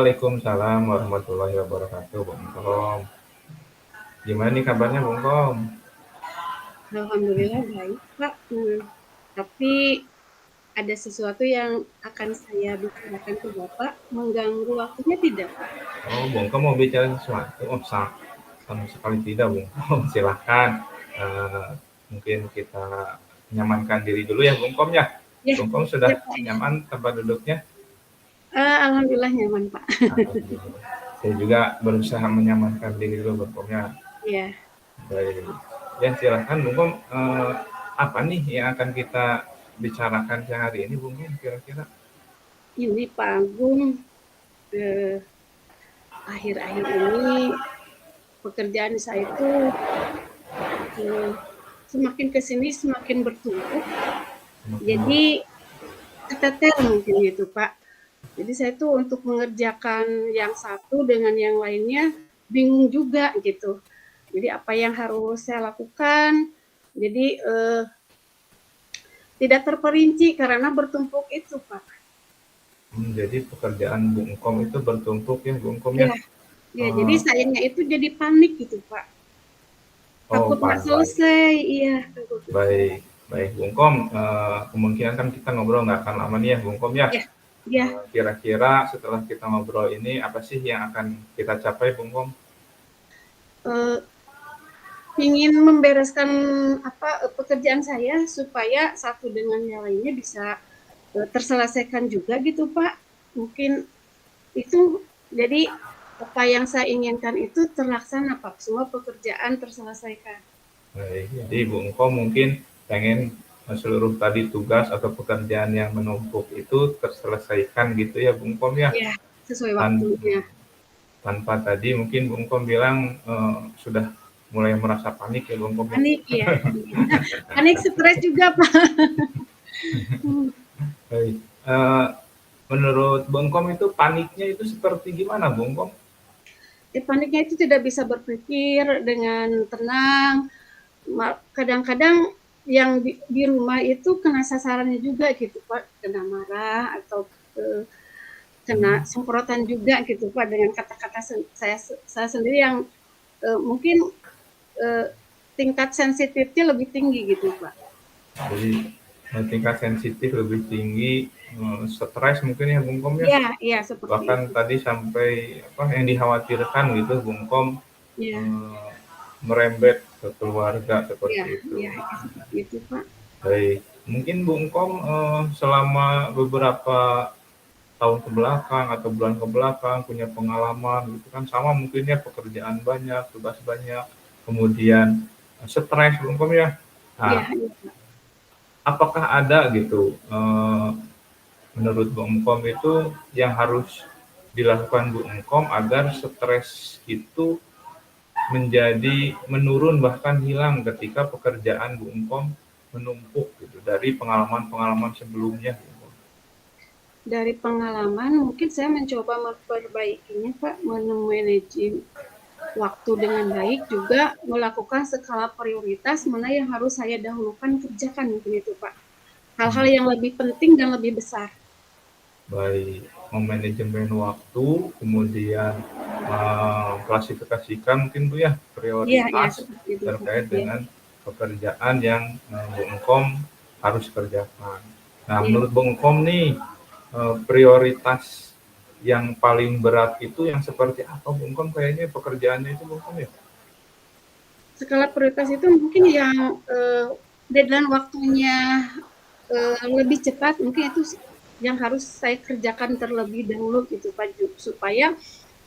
Waalaikumsalam warahmatullahi wabarakatuh, Bung Kom. Gimana nih kabarnya, Bung Kom? Alhamdulillah baik, Pak. Tapi ada sesuatu yang akan saya bicarakan ke Bapak, mengganggu waktunya tidak, Pak? Oh, Bung Kom mau bicara sesuatu? Oh, sama sekali tidak, Bung Kom. Silahkan. Eh, mungkin kita menyamankan diri dulu ya, Bung Kom ya. Ya, Bung Kom ya sudah Pak. nyaman tempat duduknya? Alhamdulillah nyaman, Pak. Alhamdulillah. Saya juga berusaha menyamankan diri dulu, Bung Kom ya. Ya, Baik. Ya, silahkan, Bung Kom. Apa nih yang akan kita bicarakan siang hari ini, Bung Kom, kira-kira? ini Pak Agung, akhir-akhir ini pekerjaan saya itu semakin kesini semakin bertumpuk. Jadi keteter mungkin gitu, Pak. Jadi saya tuh untuk mengerjakan yang satu dengan yang lainnya bingung juga gitu. Jadi apa yang harus saya lakukan? Jadi tidak terperinci karena bertumpuk itu, Pak. Jadi pekerjaan Bung Kom itu bertumpuk ya, Bung Kom ya? Ya, ya. Jadi Oh, sayangnya itu jadi panik gitu, Pak. oh, Takut nggak baik, selesai, iya. Takut. baik, baik, Bung Kom. Kemungkinan kan kita ngobrol nggak akan lama nih ya, Bung Kom ya. Ya, ya. Kira-kira setelah kita ngobrol ini apa sih yang akan kita capai, Bung Kom? Eh, ingin membereskan pekerjaan saya supaya satu dengan yang lainnya bisa terselesaikan juga gitu, Pak. Mungkin itu jadi apa yang saya inginkan itu terlaksana, Pak. Semua pekerjaan terselesaikan. Baik, jadi Bung Kom mungkin pengen seluruh tadi tugas atau pekerjaan yang menumpuk itu terselesaikan gitu ya, Bung Kom ya. Ya, sesuai Tan- waktunya. Tanpa tadi mungkin Bung Kom bilang sudah mulai merasa panik ya, Bung Kom ya. Panik ya. Panik stres juga, Pak. Baik. Menurut Bung Kom itu paniknya itu seperti gimana, Bung Kom? Paniknya itu tidak bisa berpikir dengan tenang. Kadang-kadang yang di rumah itu kena sasarannya juga gitu, Pak. Kena marah atau kena semprotan juga gitu, Pak, dengan kata-kata saya sendiri yang mungkin tingkat sensitifnya lebih tinggi gitu, Pak. Jadi tingkat sensitif lebih tinggi, stres mungkin ya, Bung Kom ya. Iya, iya seperti Bahkan itu. tadi sampai apa yang dikhawatirkan gitu, Bung Kom Iya, merembet ke keluarga iya, seperti itu. iya, ya, seperti itu, Pak. Baik, mungkin Bung Kom selama beberapa tahun ke belakang atau bulan ke belakang punya pengalaman gitu kan, sama mungkin ya, pekerjaan banyak, tugas banyak, kemudian stres, Bung Kom ya. Iya, Nah, iya, Pak. apakah ada gitu menurut Bung Kom itu yang harus dilakukan Bung Kom agar stres itu menjadi menurun bahkan hilang ketika pekerjaan Bung Kom menumpuk gitu dari pengalaman-pengalaman sebelumnya? Dari pengalaman mungkin saya mencoba memperbaikinya, Pak, memanage waktu dengan baik, juga melakukan skala prioritas mana yang harus saya dahulukan kerjakan mungkin itu, Pak. Hal-hal Hmm, yang lebih penting dan lebih besar. baik, memanajemen waktu, kemudian klasifikasikan mungkin Bu ya Iya, iya prioritas seperti itu, Pak. terkait Iya, dengan pekerjaan yang Bung Kom harus kerjakan. Nah, iya. menurut Bung Kom nih prioritas yang paling berat itu yang seperti apa, Bung Kom? Kayaknya pekerjaannya itu, Bung Kom ya? Skala prioritas itu mungkin yang deadline waktunya lebih cepat, mungkin itu yang harus saya kerjakan terlebih dahulu gitu, Pak, supaya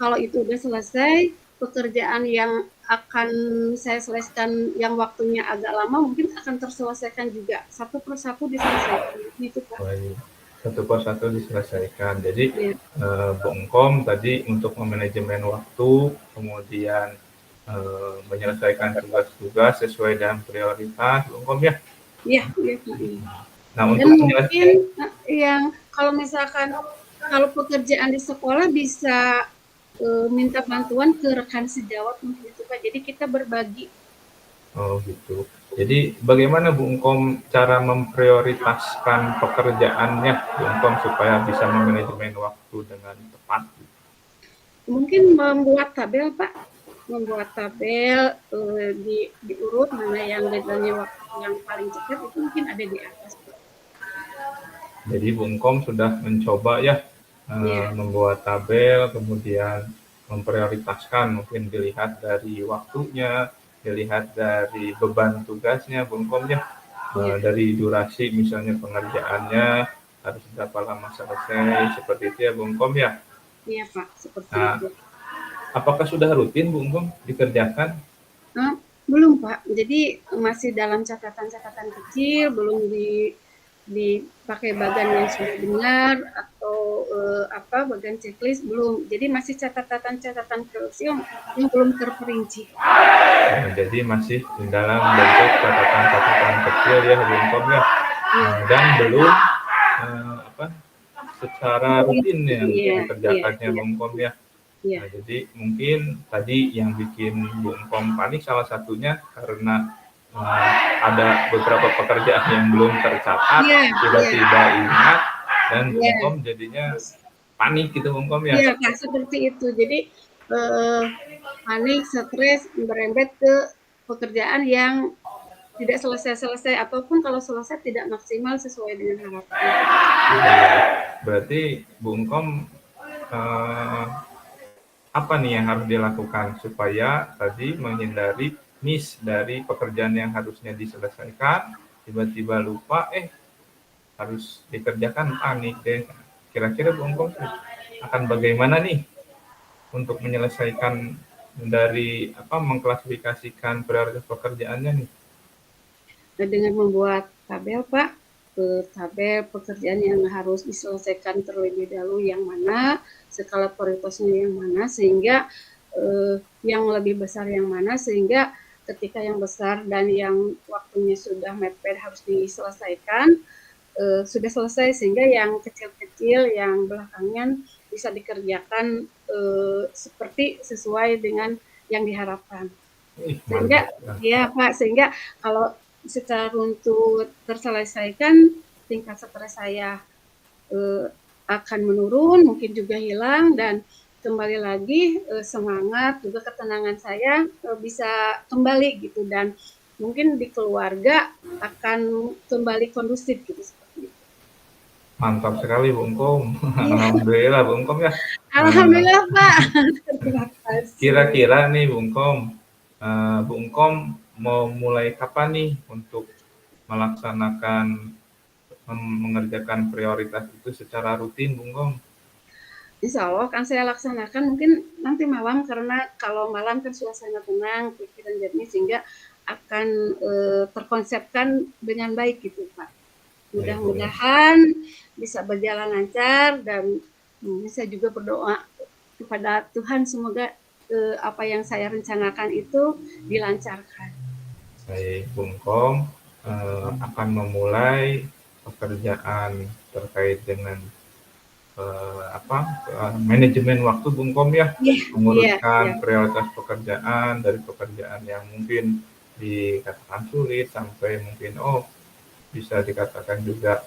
kalau itu udah selesai, pekerjaan yang akan saya selesaikan yang waktunya agak lama mungkin akan terselesaikan juga, satu persatu diselesaikan gitu, Pak. Baik, satu persatu diselesaikan. Jadi Ya, Bung Kom tadi untuk memanajemen waktu, kemudian menyelesaikan tugas-tugas sesuai dengan prioritas, Bung Kom ya. ya, ya, Pak. Ya. Nah, Dan untuk mungkin menyelesaikan, yang kalau misalkan kalau pekerjaan di sekolah bisa minta bantuan ke rekan sejawat mungkin itu, Pak. Jadi kita berbagi. oh gitu. Jadi bagaimana Bung Kom cara memprioritaskan pekerjaannya, Bung Kom, supaya bisa memanajemen waktu dengan tepat? Mungkin membuat tabel, Pak. Membuat tabel diurut mana yang deadline-nya waktu yang paling cepat itu mungkin ada di atas. Jadi Bu Engkom sudah mencoba ya Iya, membuat tabel, kemudian memprioritaskan, mungkin dilihat dari waktunya, dilihat dari beban tugasnya Bu Engkom ya, iya, dari durasi misalnya pengerjaannya harus berapa lama selesai, seperti itu ya Bu Engkom ya. iya Pak, seperti Nah, itu. apakah sudah rutin Bu Engkom dikerjakan? Nah, belum Pak, jadi masih dalam catatan-catatan kecil, belum dipakai bagan yang sudah benar atau apa bagan checklist belum. Jadi masih catatan-catatan kecil yang belum terperinci. Jadi masih di dalam bentuk catatan-catatan kecil ya Bu Engkom ya. Iya, Dan belum apa secara rutin yang iya, iya, dikerjakannya iya, Bu Engkom ya. iya. Nah, jadi mungkin tadi yang bikin Bu Engkom panik salah satunya karena ada beberapa pekerjaan yang belum tercatat, Iya, iya, tiba-tiba ingat dan Bu iya. Engkom jadinya panik gitu Bu Engkom ya. Iya, Kak, seperti itu. Jadi eh, panik, stres, merembet ke pekerjaan yang tidak selesai-selesai ataupun kalau selesai tidak maksimal sesuai dengan harapan. Berarti Bu Engkom eh, apa nih yang harus dilakukan supaya tadi menghindari miss dari pekerjaan yang harusnya diselesaikan, tiba-tiba lupa, harus dikerjakan panik deh. Kira-kira Bu Engkom akan bagaimana nih untuk menyelesaikan dari apa mengklasifikasikan prioritas pekerjaannya nih? Nah, dengan membuat tabel, Pak, tabel pekerjaan yang harus diselesaikan terlebih dahulu yang mana, skala prioritasnya yang mana, sehingga yang lebih besar yang mana, sehingga ketika yang besar dan yang waktunya sudah mepet harus diselesaikan, sudah selesai sehingga yang kecil-kecil yang belakangan bisa dikerjakan seperti sesuai dengan yang diharapkan. Sehingga Mantap ya. ya Pak, sehingga kalau secara runtut terselesaikan tingkat stres saya eh, akan menurun, mungkin juga hilang dan kembali lagi semangat juga ketenangan saya bisa kembali gitu dan mungkin di keluarga akan kembali kondusif gitu seperti itu. Mantap sekali Bu Engkom. Iya, Alhamdulillah Bu Engkom ya. Eh, alhamdulillah Pak. Terima kasih. Kira-kira nih Bu Engkom, Bu Engkom mau mulai kapan nih untuk melaksanakan mengerjakan prioritas itu secara rutin Bu Engkom? Insya Allah akan saya laksanakan mungkin nanti malam karena kalau malam kan suasana tenang, pikiran jernih sehingga akan terkonsepkan dengan baik gitu Pak. Baik Bu ya. Mudah-mudahan bisa berjalan lancar dan saya juga berdoa kepada Tuhan semoga apa yang saya rencanakan itu dilancarkan. Baik Bu Engkom akan memulai pekerjaan terkait dengan apa manajemen waktu Bung Kom ya, Iya, iya, mengurutkan iya. prioritas pekerjaan dari pekerjaan yang mungkin dikatakan sulit sampai mungkin bisa dikatakan juga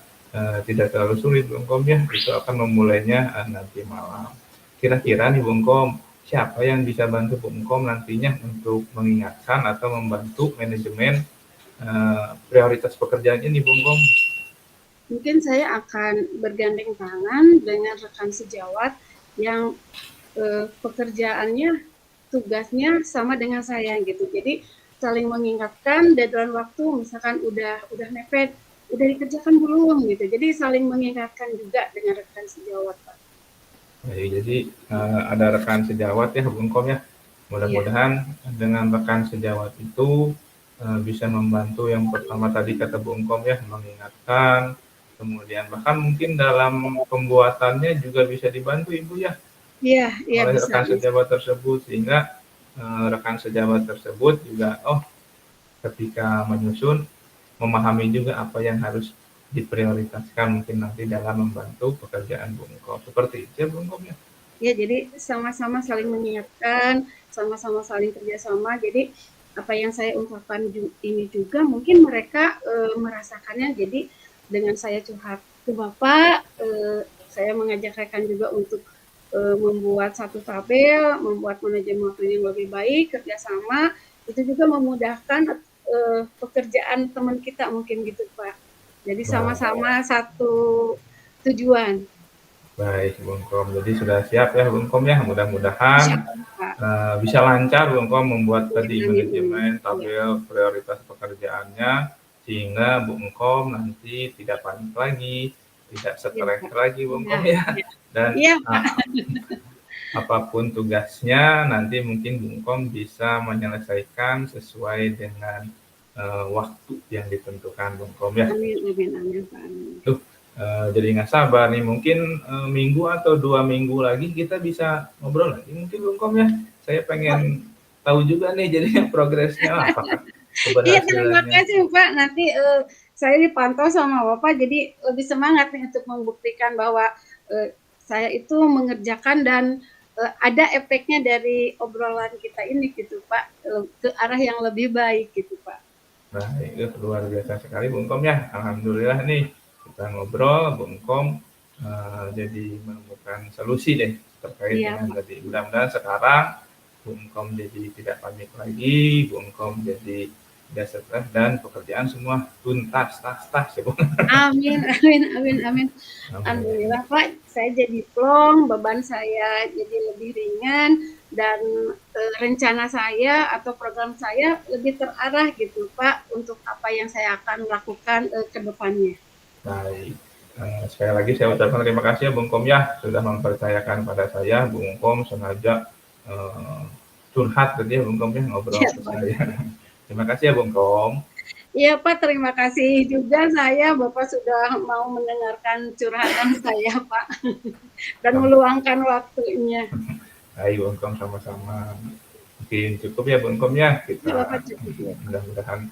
tidak terlalu sulit Bung Kom ya, itu akan memulainya nanti malam. Kira-kira nih Bung Kom, siapa yang bisa bantu Bung Kom nantinya untuk mengingatkan atau membantu manajemen prioritas pekerjaan ini Bung Kom? Mungkin saya akan bergandeng tangan dengan rekan sejawat yang pekerjaannya tugasnya sama dengan saya gitu. Jadi saling mengingatkan deadline waktu misalkan udah mepet, udah dikerjakan belum gitu. Jadi saling mengingatkan juga dengan rekan sejawat Pak. Jadi ada rekan sejawat ya Bung Kom ya. Iya, Mudah-mudahan dengan rekan sejawat itu bisa membantu yang pertama tadi kata Bung Kom ya, mengingatkan, kemudian bahkan mungkin dalam pembuatannya juga bisa dibantu Ibu ya iya, iya oleh bisa, rekan bisa. sejawat tersebut sehingga rekan sejawat tersebut juga ketika menyusun memahami juga apa yang harus diprioritaskan mungkin nanti dalam membantu pekerjaan Bung Kom. Seperti itu ya Bung Kom ya. Ya, jadi sama-sama saling mengingatkan, sama-sama saling kerjasama. Jadi apa yang saya ungkapkan ini juga mungkin mereka merasakannya. Jadi dengan saya curhat ke Bapak, saya mengajak rekan juga untuk membuat satu tabel, membuat manajemen waktu yang lebih baik, kerjasama, itu juga memudahkan pekerjaan teman kita mungkin gitu Pak. Jadi sama-sama satu tujuan. Baik, Bung Kom. Jadi sudah siap ya, Bung Kom ya. Mudah-mudahan bisa lancar, Bung Kom, membuat tadi manajemen tabel prioritas pekerjaannya, sehingga Bung Kom nanti tidak panik lagi, tidak stres lagi, Bung Kom ya. Dan apapun tugasnya, nanti mungkin Bung Kom bisa menyelesaikan sesuai dengan waktu yang ditentukan, Bung Kom ya. Amin, Pak. Jadi nggak sabar nih, mungkin minggu atau 2 minggu lagi kita bisa ngobrol lagi mungkin Bung Kom ya. Saya pengen tahu juga nih jadinya progresnya apakah keberhasilannya. Iya, terima kasih Pak. Nanti saya dipantau sama Bapak, jadi lebih semangat nih untuk membuktikan bahwa saya itu mengerjakan dan ada efeknya dari obrolan kita ini gitu Pak, ke arah yang lebih baik gitu Pak. Baik, itu luar biasa sekali Bung Kom ya. Alhamdulillah nih kita ngobrol, Bung Kom jadi menemukan solusi deh terkait dengan tadi. Mudah-mudahan sekarang Bung Kom jadi tidak panik lagi, Bung Kom jadi tidak stres dan pekerjaan semua tuntas, tas ya Bung. Amin. Alhamdulillah Pak, saya jadi plong, beban saya jadi lebih ringan dan rencana saya atau program saya lebih terarah gitu Pak untuk apa yang saya akan lakukan ke depannya. Baik, sekali lagi saya ucapkan terima kasih ya Bung Kom ya sudah mempercayakan pada saya. Bung Kom sengaja curhat tadi ya Bung Kom ya ngobrol ke saya. Terima kasih ya Bung Kom. Iya Pak, terima kasih juga saya Bapak sudah mau mendengarkan curhatan saya Pak dan meluangkan waktunya. Baik Bung Kom, sama-sama. Mungkin cukup ya Bung Kom ya. Kita mudah-mudahan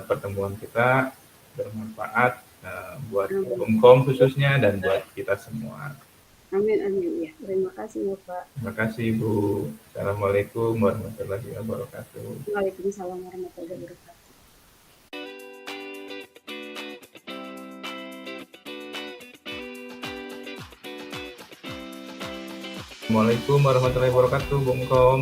pertemuan kita bermanfaat buat Bung Kom khususnya dan buat kita semua. Amin ya. Terima kasih Bapak. Terima kasih Bu. Assalamualaikum warahmatullahi wabarakatuh. Waalaikumsalam warahmatullahi wabarakatuh. Assalamualaikum warahmatullahi wabarakatuh, Bung Kom.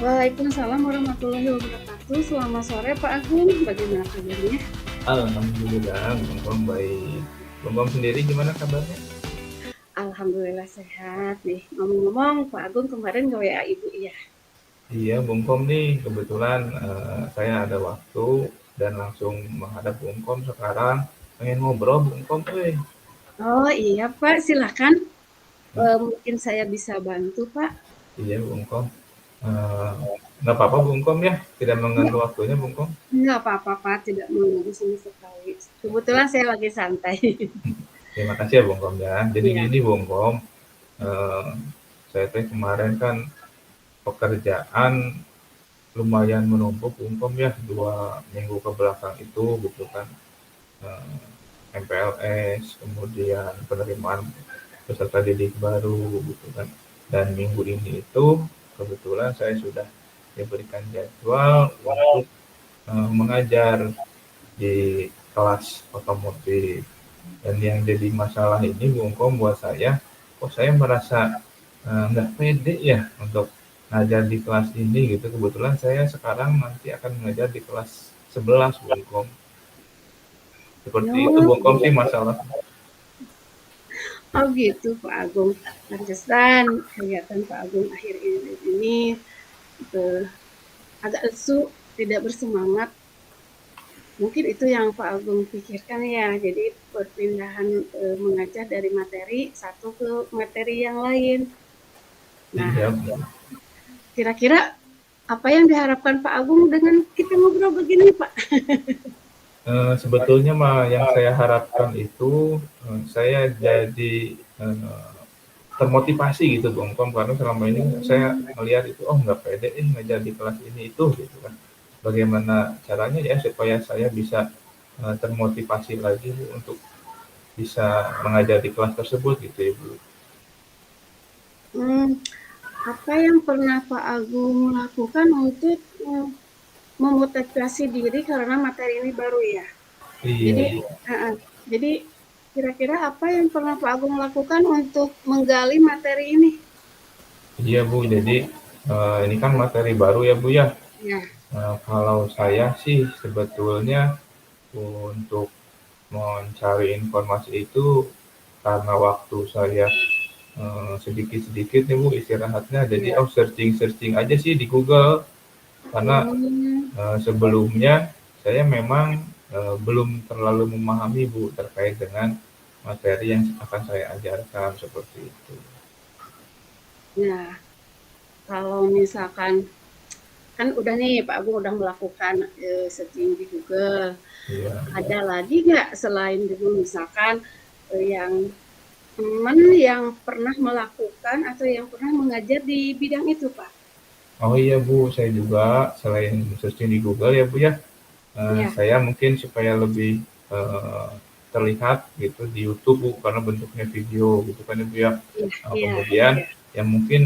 Waalaikumsalam warahmatullahi wabarakatuh. Selamat sore Pak Agung, bagaimana kabarnya? Alhamdulillah, Bung Kom baik. Bung Kom sendiri gimana kabarnya? Alhamdulillah sehat nih. Ngomong-ngomong, Pak Agung kemarin WA Ibu ya? Iya, Bung Kom nih kebetulan saya ada waktu dan langsung menghadap Bung Kom sekarang. Pengen ngobrol, Bung Kom. Oh iya Pak, silakan. Mungkin saya bisa bantu Pak. Iya Bung Kom. Nggak apa-apa Bung Kom ya, tidak mengganggu waktunya Bung Kom. Nggak apa-apa Pak, tidak mengganggu sama sekali. Kebetulan saya lagi santai. Terima kasih ya Bung Kom ya. Jadi gini Bung Kom, saya kemarin kan pekerjaan lumayan menumpuk Bung Kom ya, 2 minggu ke belakang itu gitu kan. MPLS, kemudian penerimaan peserta didik baru gitu kan. Dan minggu ini itu kebetulan saya sudah diberikan jadwal untuk mengajar di kelas otomotif. Dan yang jadi masalah ini Bung Kom buat saya, kok saya merasa nggak pede ya untuk ngajar di kelas ini gitu. Kebetulan saya sekarang nanti akan mengajar di kelas 11 Bung Kom. Seperti itu Bung Kom sih masalah. Oh gitu Pak Agung. Pantesan kelihatan Pak Agung akhir ini agak lesu, tidak bersemangat. Mungkin itu yang Pak Agung pikirkan ya. Jadi perpindahan mengajar dari materi satu ke materi yang lain. Nah, kira-kira apa yang diharapkan Pak Agung dengan kita ngobrol begini Pak? Sebetulnya mah yang saya harapkan itu saya jadi termotivasi gitu Bung Kom, karena selama ini saya melihat itu nggak pede ngajar di kelas ini itu gitu kan. Bagaimana caranya ya supaya saya bisa termotivasi lagi untuk bisa mengajar di kelas tersebut gitu Ibu. Apa yang pernah Pak Agung lakukan untuk memotivasi diri karena materi ini baru ya? Iya. Jadi kira-kira apa yang pernah Pak Agung lakukan untuk menggali materi ini? Iya Bu, jadi ini kan materi baru ya Bu ya. Ya. Kalau saya sih sebetulnya untuk mencari informasi itu karena waktu saya sedikit-sedikit nih Bu istirahatnya, jadi Ya. searching-searching aja sih di Google. Karena Hmm. sebelumnya saya memang belum terlalu memahami Bu terkait dengan materi yang akan saya ajarkan seperti itu. Nah, kalau misalkan kan udah nih Pak Agung udah melakukan searching di Google. Iya, Ada lagi nggak selain Google misalkan yang teman yang pernah melakukan atau yang pernah mengajar di bidang itu, Pak? oh iya Bu, saya juga selain searching di Google ya Bu ya, Iya, saya mungkin supaya lebih terlihat gitu di YouTube Bu, karena bentuknya video gitu kan ya Bu ya. iya, iya, Kemudian iya. yang mungkin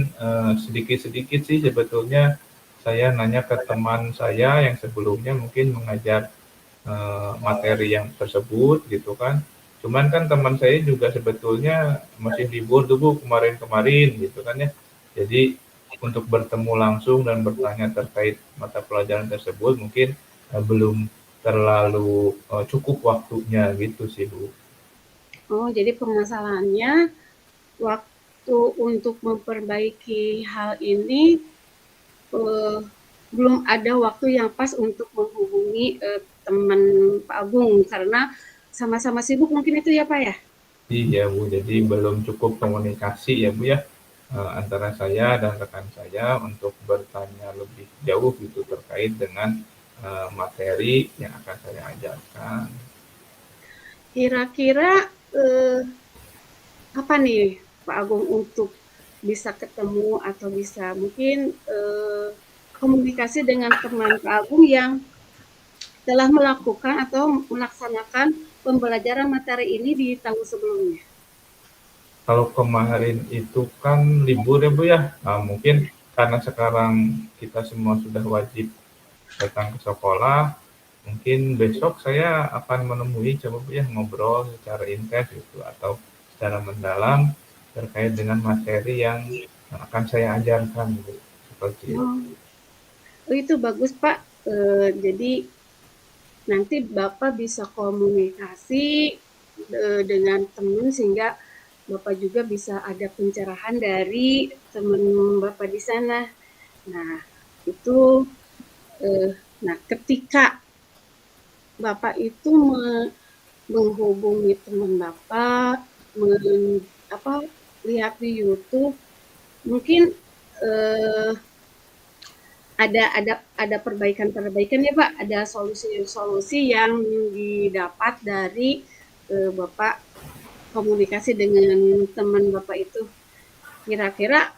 sedikit-sedikit sih sebetulnya saya nanya ke teman saya yang sebelumnya mungkin mengajar materi yang tersebut gitu kan. Cuman kan teman saya juga sebetulnya masih libur tuh Bu kemarin-kemarin gitu kan ya. Jadi untuk bertemu langsung dan bertanya terkait mata pelajaran tersebut mungkin belum terlalu cukup waktunya gitu sih Bu. Oh, jadi permasalahannya waktu untuk memperbaiki hal ini eh, belum ada waktu yang pas untuk menghubungi teman Pak Agung karena sama-sama sibuk mungkin itu ya Pak ya? Iya Bu, jadi belum cukup komunikasi ya Bu ya antara saya dan rekan saya untuk bertanya lebih jauh gitu terkait dengan materi yang akan saya ajarkan. Kira-kira eh, apa nih Pak Agung untuk bisa ketemu atau bisa mungkin komunikasi dengan teman Pak Agung yang telah melakukan atau melaksanakan pembelajaran materi ini di tahun sebelumnya. Kalau kemarin itu kan libur ya Bu ya, mungkin karena sekarang kita semua sudah wajib datang ke sekolah, mungkin besok saya akan menemui coba Bu ya ngobrol secara intens gitu atau secara mendalam terkait dengan materi yang akan saya ajarkan Bu. Seperti itu. Oh, itu bagus Pak. Jadi nanti Bapak bisa komunikasi dengan teman sehingga Bapak juga bisa ada pencerahan dari teman Bapak di sana. Nah, itu eh, nah ketika Bapak itu menghubungi teman Bapak, apa lihat di YouTube, mungkin eh, ada perbaikan-perbaikan ya Pak, ada solusi-solusi yang didapat dari Bapak komunikasi dengan teman Bapak itu. Kira-kira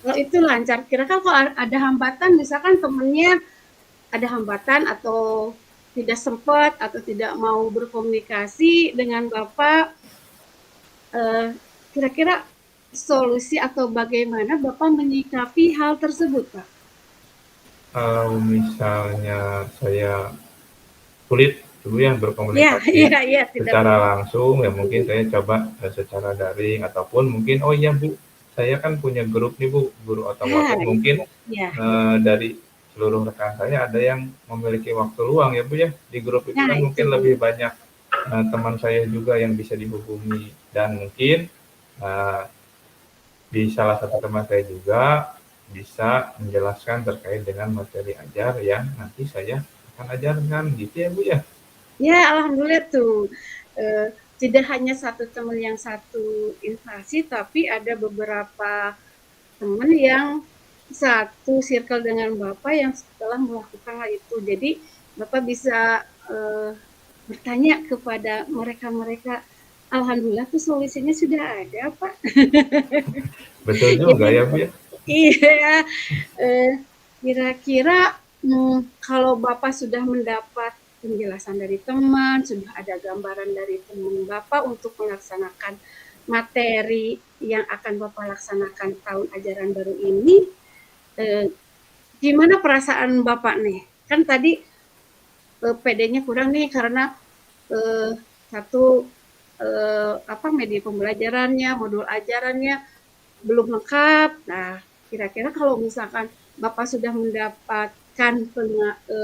kalau itu lancar, kira-kira kalau ada hambatan, misalkan temennya ada hambatan atau tidak sempat atau tidak mau berkomunikasi dengan Bapak, kira-kira solusi atau bagaimana Bapak menyikapi hal tersebut, Pak? Kalau misalnya saya sulit dulu ya Ya, berkomunikasi iya, iya, tidak secara berkomunikasi. langsung ya mungkin saya coba secara daring ataupun mungkin oh iya Bu saya kan punya grup nih Bu guru Ah, otomotif mungkin ya, dari seluruh rekan saya ada yang memiliki waktu luang ya Bu ya di grup itu nah kan itu. mungkin lebih banyak teman saya juga yang bisa dihubungi dan mungkin eh, di salah satu teman saya juga bisa menjelaskan terkait dengan materi ajar yang nanti saya akan ajarkan gitu ya Bu ya. Ya, alhamdulillah tuh. Eh, Tidak hanya satu teman yang satu instansi, tapi ada beberapa teman yang satu circle dengan Bapak yang setelah melakukan hal itu. Jadi Bapak bisa bertanya kepada mereka-mereka. Alhamdulillah tuh solusinya sudah ada, Pak. Betul juga Jadi ya Bu ya. iya, eh, kira-kira kalau Bapak sudah mendapat penjelasan dari teman, sudah ada gambaran dari teman Bapak untuk melaksanakan materi yang akan Bapak laksanakan tahun ajaran baru ini, eh, gimana perasaan Bapak nih? Kan tadi PD-nya kurang nih karena eh, satu apa media pembelajarannya, modul ajarannya belum lengkap. Nah, kira-kira kalau misalkan Bapak sudah mendapatkan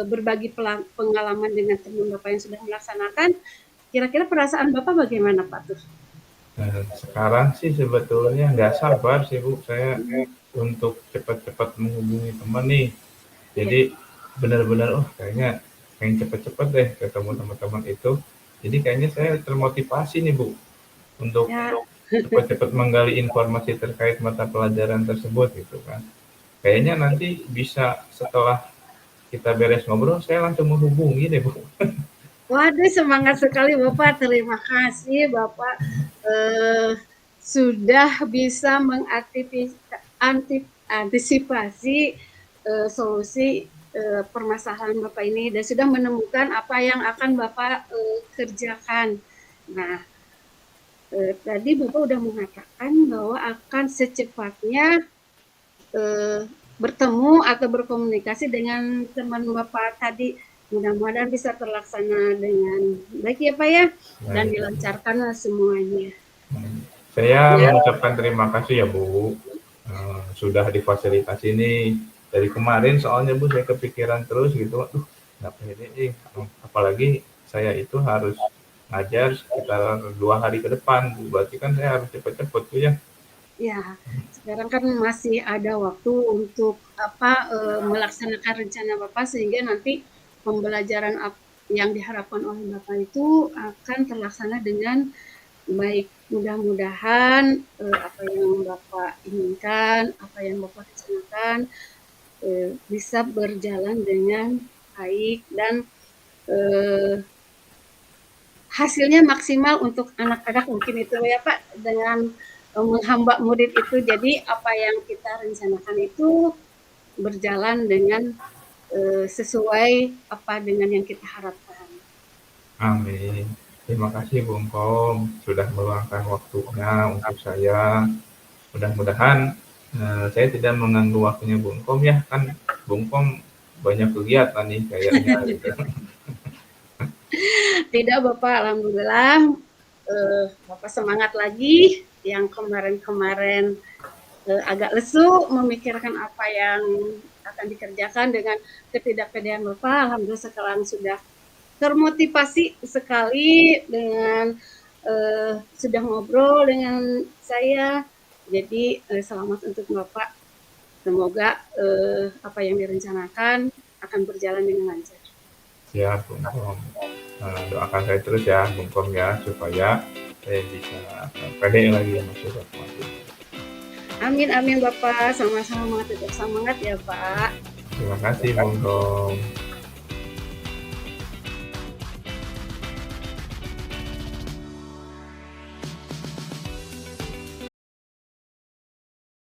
berbagi pengalaman dengan teman Bapak yang sudah melaksanakan, kira-kira perasaan Bapak bagaimana, Pak Tuh? Nah, sekarang sih sebetulnya nggak sabar sih Bu, saya untuk cepat-cepat menghubungi teman nih. Ya, Jadi benar-benar, oh kayaknya pengen cepet-cepet deh ketemu teman-teman itu. Jadi kayaknya saya termotivasi nih Bu, untuk ya, cepat-cepat menggali informasi terkait mata pelajaran tersebut gitu kan. Kayaknya nanti bisa setelah kita beres ngobrol, saya langsung menghubungi deh Bu. waduh semangat sekali Bapak. Terima kasih Bapak sudah bisa mengantisipasi solusi permasalahan Bapak ini dan sudah menemukan apa yang akan Bapak kerjakan. Nah, tadi Bapak sudah mengatakan bahwa akan secepatnya bertemu atau berkomunikasi dengan teman Bapak tadi. Mudah-mudahan bisa terlaksana dengan baik ya Pak ya, dan dilancarkanlah semuanya. Saya mengucapkan terima kasih ya Bu, sudah difasilitasi nih. Dari kemarin soalnya Bu saya kepikiran terus gitu, aduh nggak pede apalagi saya itu harus ngajar sekitar 2 hari ke depan, Bu. Berarti kan saya harus cepet-cepet tuh ya. Ya, sekarang kan masih ada waktu untuk melaksanakan rencana Bapak sehingga nanti pembelajaran yang diharapkan oleh Bapak itu akan terlaksana dengan baik. Mudah-mudahan apa yang Bapak inginkan, apa yang Bapak rencanakan bisa berjalan dengan baik dan hasilnya maksimal untuk anak-anak mungkin itu ya Pak, dengan menghamba murid itu. Jadi apa yang kita rencanakan itu berjalan dengan sesuai apa dengan yang kita harapkan. Amin. Terima kasih Bung Kom sudah meluangkan waktunya untuk saya. Mudah-mudahan saya tidak mengganggu waktunya Bung Kom ya, kan Bung Kom banyak kegiatan nih kayaknya gitu. Tidak Bapak, alhamdulillah Bapak semangat lagi. Yang kemarin-kemarin agak lesu memikirkan apa yang akan dikerjakan dengan ketidakpedean Bapak, alhamdulillah sekarang sudah termotivasi sekali dengan sudah ngobrol dengan saya. Jadi selamat untuk Bapak. Semoga apa yang direncanakan akan berjalan dengan lancar. Siap Bung Kom. Doakan saya terus ya Bung Kom ya, supaya saya bisa pede lagi masuk informasi. Amin, amin Bapak. Sama-sama tetap semangat ya Pak. Terima kasih Bung Kom.